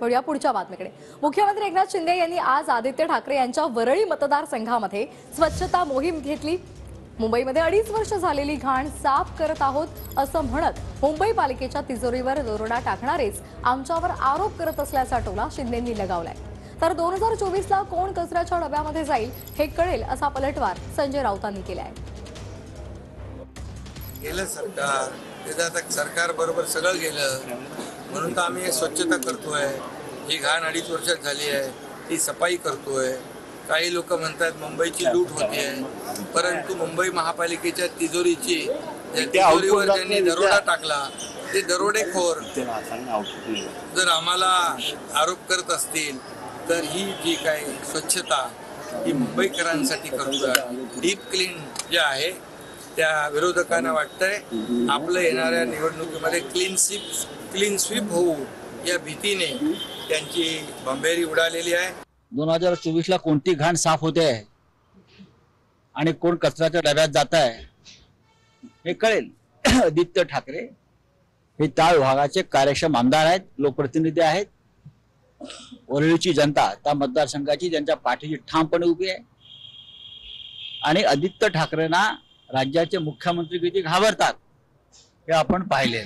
वळूया पुढच्या बातमीकडे। मुख्यमंत्री एकनाथ शिंदे यांनी आज आदित्य ठाकरे यांच्या वरळी मतदारसंघामध्ये स्वच्छता मोहीम घेतली। मुंबईमध्ये 2.5 वर्ष झालेली घाण साफ करत आहोत असं म्हणत मुंबई पालिकेच्या तिजोरीवर दरोडा टाकणारेच आमच्यावर आरोप करत असल्याचा टोला शिंदेंनी लगावलाय। तर 2024 ला कोण कचऱ्याच्या डब्यामध्ये जाईल हे कळेल असा पलटवार संजय राऊतांनी केलाय। गेलं सरकार त्याचं सरकार बरोबर सगळं गेलं म्हणून तर आम्ही स्वच्छता करतोय। ही घाण 2.5 वर्षात झाली आहे ती सफाई करतोय। काही लोक म्हणतात मुंबईची लूट होते परंतु मुंबई महापालिकेच्या तिजोरीवर ज्यांनी दरोडा टाकला ते दरोडेखोर जर आम्हाला आरोप करत असतील तर ही जी काही स्वच्छता ही मुंबईकरांसाठी करतोय। डीप क्लीन जे आहे त्या विरोधकांना वाटतंय आपलं येणाऱ्या निवडणुकीमध्ये क्लीन स्वीप होऊ या भीतीने त्यांची बंबेरी उडालेली आहे। 2024 ला कोणती घाण साफ होते आहे आणि कोण कचऱ्याच्या डब्यात जात आहे हे कळेल। आदित्य ठाकरे हे त्या विभागाचे कार्यक्षम आमदार आहेत, लोकप्रतिनिधी आहेत। वरळीची जनता त्या मतदारसंघाची त्यांच्या पाठीशी ठामपणे उभी आहे आणि आदित्य ठाकरेंना राज्याचे मुख्यमंत्री किती घाबरतात हे आपण पाहिले।